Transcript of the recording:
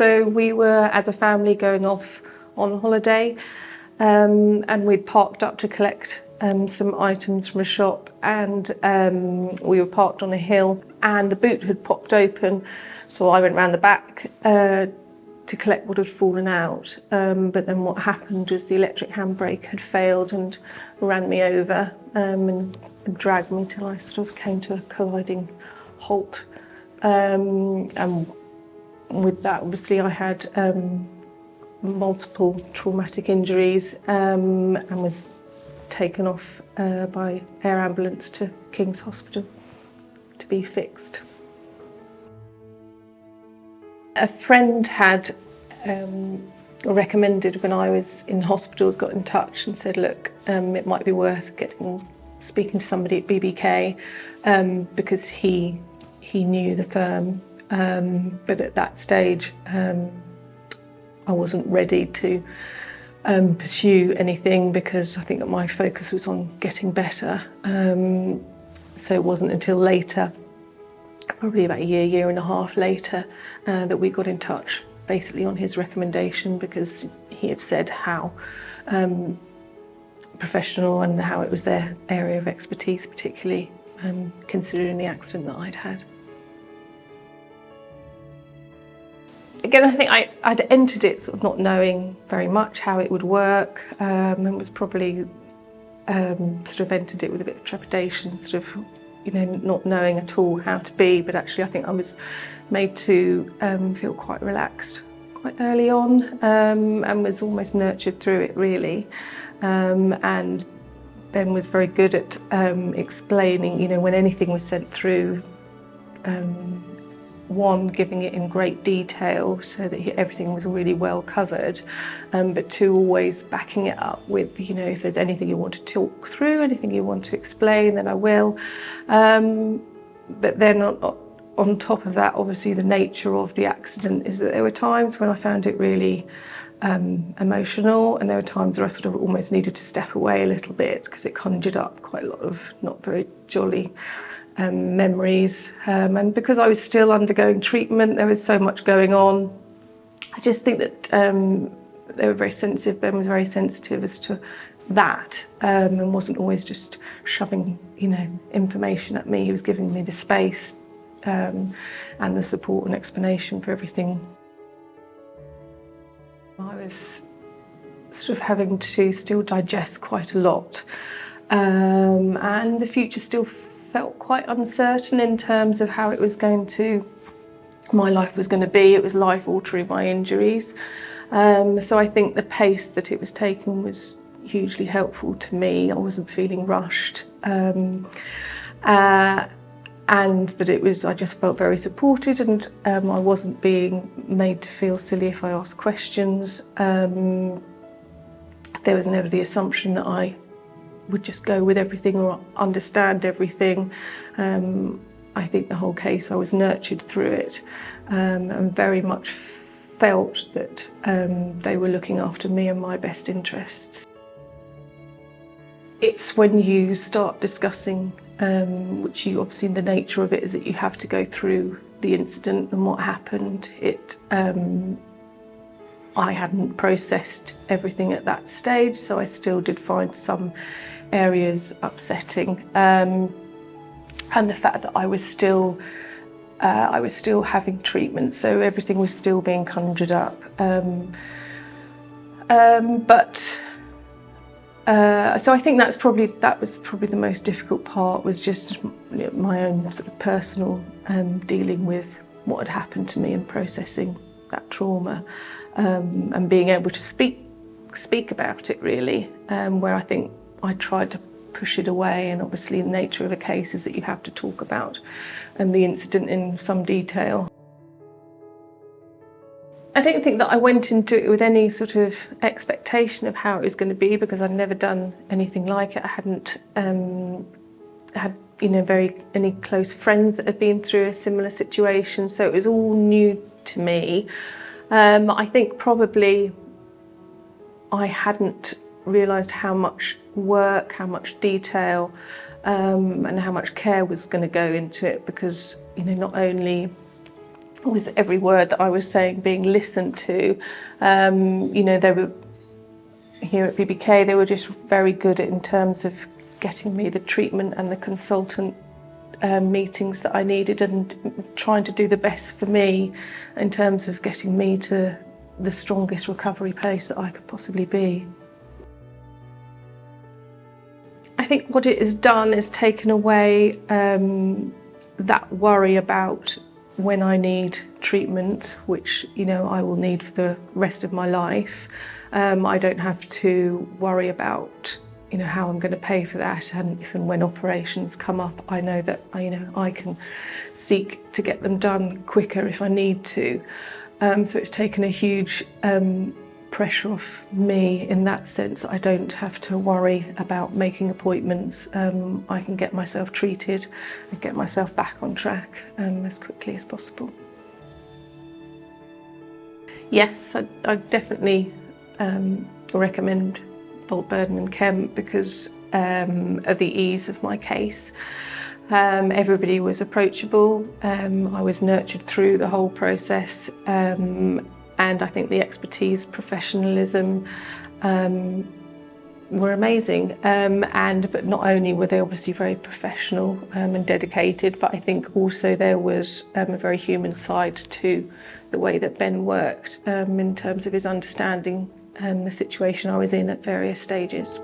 So we were, as a family, going off on holiday, and we'd parked up to collect some items from a shop, and we were parked on a hill, and the boot had popped open, so I went round the back to collect what had fallen out. But then what happened was the electric handbrake had failed and ran me over and dragged me till I sort of came to a colliding halt. And with that, obviously, I had multiple traumatic injuries and was taken off by air ambulance to King's Hospital to be fixed. A friend had recommended, when I was in hospital, got in touch and said, look, it might be worth speaking to somebody at BBK because he knew the firm, but at that stage I wasn't ready to pursue anything because I think that my focus was on getting better. So it wasn't until later, probably about a year and a half later, that we got in touch, basically on his recommendation, because he had said how professional and how it was their area of expertise, particularly considering the accident that I'd had. Again, I think I'd entered it sort of not knowing very much how it would work, and was probably sort of entered it with a bit of trepidation, sort of, you know, not knowing at all how to be. But actually, I think I was made to feel quite relaxed quite early on, and was almost nurtured through it, really. And Ben was very good at explaining, you know, when anything was sent through. One, giving it in great detail so that everything was really well covered, but two, always backing it up with, you know, if there's anything you want to talk through, anything you want to explain, then I will. But then on top of that, obviously the nature of the accident is that there were times when I found it really emotional, and there were times where I sort of almost needed to step away a little bit because it conjured up quite a lot of not very jolly memories, and because I was still undergoing treatment, there was so much going on. I just think that they were very sensitive. Ben was very sensitive as to that, and wasn't always just shoving, you know, information at me. He was giving me the space and the support and explanation for everything. I was sort of having to still digest quite a lot, and the future still felt quite uncertain in terms of how my life was going to be. It was life-altering, my injuries. So I think the pace that it was taking was hugely helpful to me. I wasn't feeling rushed. And that I just felt very supported, and I wasn't being made to feel silly if I asked questions. There was never the assumption that I would just go with everything or understand everything. I think the whole case, I was nurtured through it, and very much felt that they were looking after me and my best interests. It's when you start discussing, which you obviously, the nature of it is that you have to go through the incident and what happened. I hadn't processed everything at that stage, so I still did find some areas upsetting, and the fact that I was still having treatment, so everything was still being conjured up. So I think that was probably the most difficult part, was just, you know, my own sort of personal dealing with what had happened to me and processing that trauma, and being able to speak about it, really, where I think I tried to push it away. And obviously the nature of a case is that you have to talk about the incident in some detail. I don't think that I went into it with any sort of expectation of how it was going to be, because I'd never done anything like it. I hadn't had, you know, any close friends that had been through a similar situation, so it was all new to me. I think probably I hadn't realised how much work, how much detail, and how much care was going to go into it, because, you know, not only was every word that I was saying being listened to. You know, they were here at BBK, they were just very good in terms of getting me the treatment and the consultant meetings that I needed, and trying to do the best for me in terms of getting me to the strongest recovery place that I could possibly be. I think what it has done is taken away that worry about when I need treatment, which, you know, I will need for the rest of my life. I don't have to worry about, you know, how I'm going to pay for that, and if and when operations come up, I know that I can seek to get them done quicker if I need to. So it's taken a huge pressure off me in that sense. I don't have to worry about making appointments. I can get myself treated and get myself back on track as quickly as possible. Yes, I definitely recommend Bolt Burdon Kemp because of the ease of my case. Everybody was approachable. I was nurtured through the whole process, and I think the expertise, professionalism were amazing. But not only were they obviously very professional and dedicated, but I think also there was a very human side to the way that Ben worked in terms of his understanding the situation I was in at various stages.